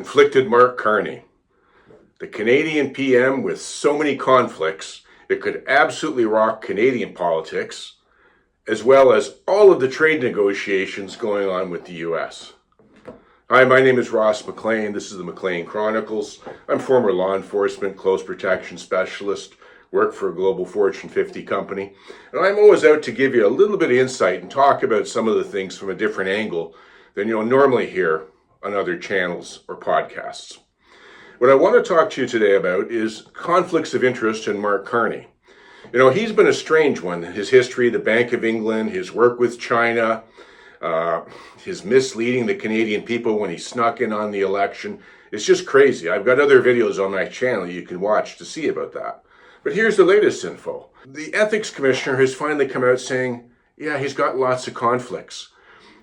Conflicted Mark Carney, the Canadian PM with so many conflicts it could absolutely rock Canadian politics, as well as all of the trade negotiations going on with the US. Hi, my name is Ross McLean. This is the McLean Chronicles. I'm former law enforcement close protection specialist, work for a global Fortune 50 company, and I'm always out to give you a little bit of insight and talk about some of the things from a different angle than you'll normally hear on other channels or podcasts. What I want to talk to you today about is conflicts of interest in Mark Carney. You know, he's been a strange one. His history, the Bank of England, his work with China, his misleading the Canadian people when he snuck in on the election. It's just crazy. I've got other videos on my channel you can watch to see about that. But here's the latest info. The ethics commissioner has finally come out saying, yeah, he's got lots of conflicts.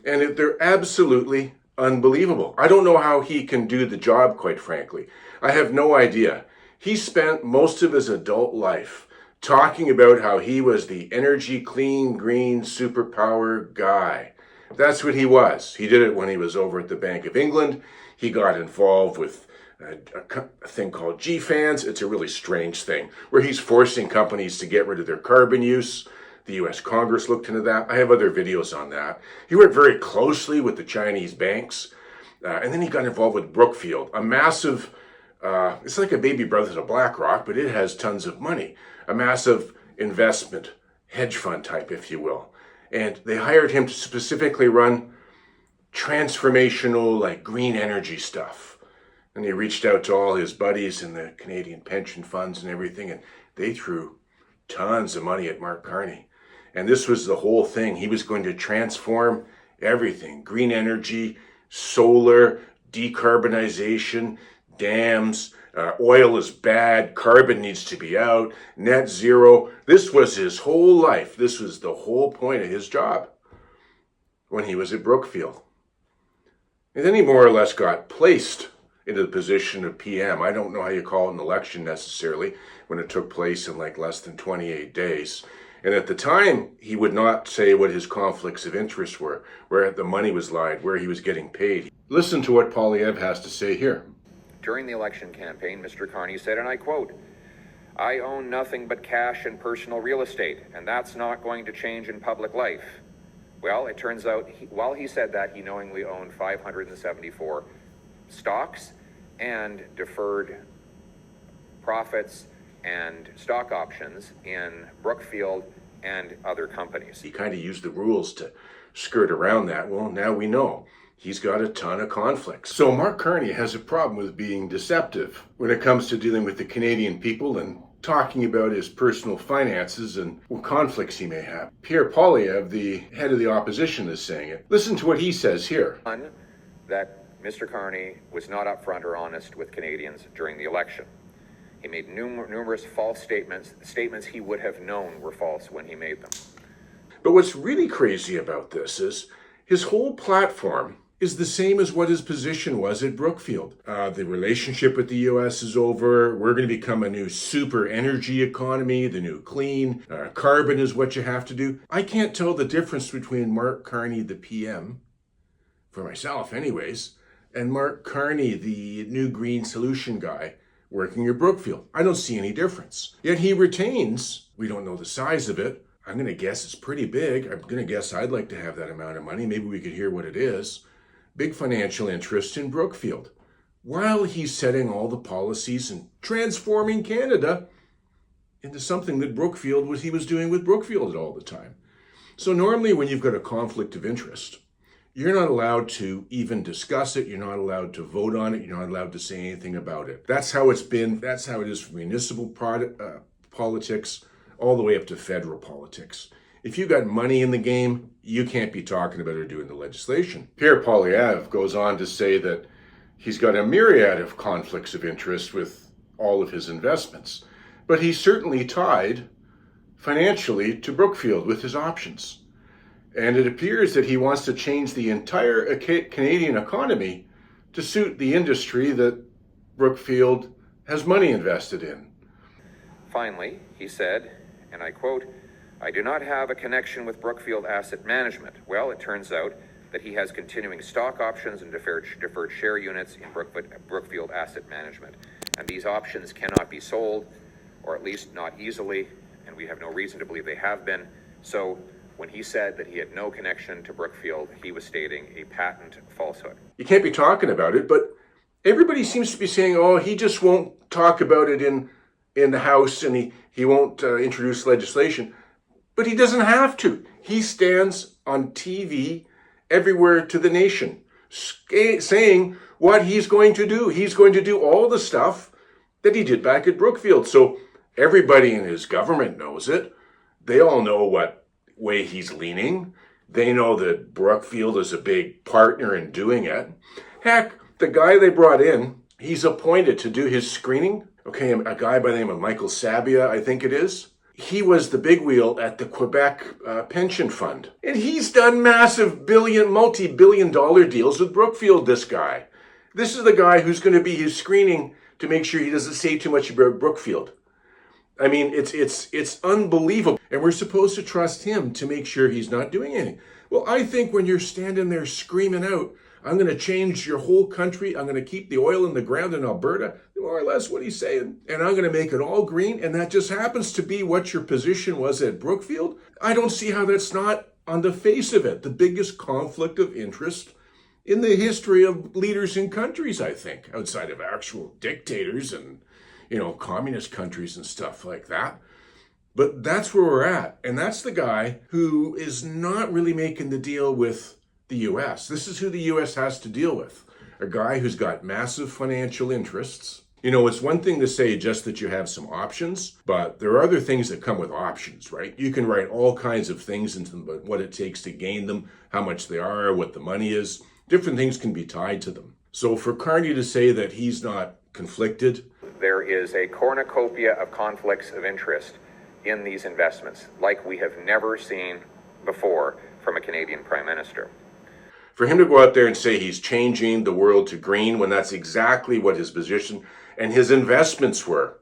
And they're absolutely unbelievable. I don't know how he can do the job, quite frankly. I have no idea. He spent most of his adult life talking about how he was the energy, clean, green, superpower guy. That's what he was. He did it when he was over at the Bank of England. He got involved with a thing called GFANS. It's a really strange thing where he's forcing companies to get rid of their carbon use. The US Congress looked into that. I have other videos on that. He worked very closely with the Chinese banks. And then he got involved with Brookfield, a massive, it's like a baby brother to BlackRock, but it has tons of money. A massive investment, hedge fund type, if you will. And they hired him to specifically run transformational, like green energy stuff. And he reached out to all his buddies in the Canadian pension funds and everything, and they threw tons of money at Mark Carney. And this was the whole thing. He was going to transform everything. Green energy, solar, decarbonization, dams, oil is bad, carbon needs to be out, net zero. This was his whole life. This was the whole point of his job when he was at Brookfield. And then he more or less got placed into the position of PM. I don't know how you call it an election necessarily when it took place in like less than 28 days. And at the time, he would not say what his conflicts of interest were, where the money was lied, where he was getting paid. Listen to what Poilievre has to say here. During the election campaign, Mr. Carney said, and I quote, "I own nothing but cash and personal real estate, and that's not going to change in public life." Well, it turns out, while he said that, he knowingly owned 574 stocks and deferred profits and stock options in Brookfield and other companies. He kind of used the rules to skirt around that. Well, now we know. He's got a ton of conflicts. So Mark Carney has a problem with being deceptive when it comes to dealing with the Canadian people and talking about his personal finances and what conflicts he may have. Pierre Poilievre, the head of the opposition, is saying it. Listen to what he says here. One, that Mr. Carney was not upfront or honest with Canadians during the election. He made numerous false statements he would have known were false when he made them. But what's really crazy about this is his whole platform is the same as what his position was at Brookfield. The relationship with the US is over. We're going to become a new super energy economy, the new clean. Carbon is what you have to do. I can't tell the difference between Mark Carney, the PM, for myself anyways, and Mark Carney, the new green solution guy, working at Brookfield. I don't see any difference. Yet he retains, we don't know the size of it. I'm going to guess it's pretty big. I'm going to guess I'd like to have that amount of money. Maybe we could hear what it is. Big financial interest in Brookfield. While he's setting all the policies and transforming Canada into something that he was doing with Brookfield all the time. So normally when you've got a conflict of interest, you're not allowed to even discuss it. You're not allowed to vote on it. You're not allowed to say anything about it. That's how it's been. That's how it is for municipal politics all the way up to federal politics. If you got money in the game, you can't be talking about or doing the legislation. Pierre Poilievre goes on to say that he's got a myriad of conflicts of interest with all of his investments, but he's certainly tied financially to Brookfield with his options. And it appears that he wants to change the entire Canadian economy to suit the industry that Brookfield has money invested in. Finally, he said, and I quote, "I do not have a connection with Brookfield Asset Management." Well, it turns out that he has continuing stock options and deferred share units in Brookfield Asset Management. And these options cannot be sold, or at least not easily, and we have no reason to believe they have been. So when he said that he had no connection to Brookfield, he was stating a patent falsehood. You can't be talking about it, but everybody seems to be saying, oh, he just won't talk about it in the House, and he won't introduce legislation. But he doesn't have to. He stands on TV everywhere to the nation saying what he's going to do. He's going to do all the stuff that he did back at Brookfield. So everybody in his government knows it. They all know what way he's leaning. They know that Brookfield is a big partner in doing it. Heck, the guy they brought in, he's appointed to do his screening. Okay, a guy by the name of Michael Sabia, I think it is. He was the big wheel at the Quebec pension fund. And he's done massive multi-billion dollar deals with Brookfield, this guy. This is the guy who's going to be his screening to make sure he doesn't say too much about Brookfield. I mean, it's unbelievable. And we're supposed to trust him to make sure he's not doing anything. Well, I think when you're standing there screaming out, I'm going to change your whole country, I'm going to keep the oil in the ground in Alberta, more or less what he's saying, and I'm going to make it all green, and that just happens to be what your position was at Brookfield, I don't see how that's not, on the face of it, the biggest conflict of interest in the history of leaders in countries, I think, outside of actual dictators and, communist countries and stuff like that. But that's where we're at. And that's the guy who is not really making the deal with the U.S. This is who the U.S. has to deal with. A guy who's got massive financial interests. It's one thing to say just that you have some options, but there are other things that come with options, right? You can write all kinds of things into them, but what it takes to gain them, how much they are, what the money is, different things can be tied to them. So for Carney to say that he's not conflicted, there is a cornucopia of conflicts of interest in these investments, like we have never seen before from a Canadian Prime Minister. For him to go out there and say he's changing the world to green when that's exactly what his position and his investments were.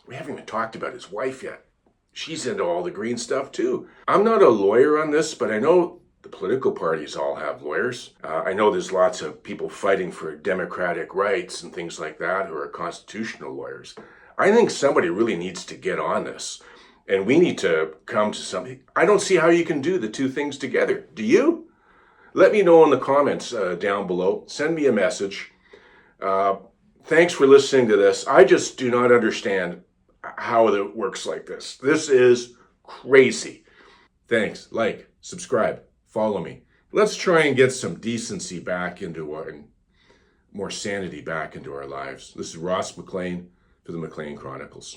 We haven't even talked about his wife yet. She's into all the green stuff too. I'm not a lawyer on this, but I know the political parties all have lawyers. I know there's lots of people fighting for democratic rights and things like that who are constitutional lawyers. I think somebody really needs to get on this. And we need to come to something. I don't see how you can do the two things together. Do you? Let me know in the comments down below. Send me a message. Thanks for listening to this. I just do not understand how it works like this. This is crazy. Thanks. Like, subscribe, follow me. Let's try and get some decency back into more sanity back into our lives. This is Ross McLean for the McLean Chronicles.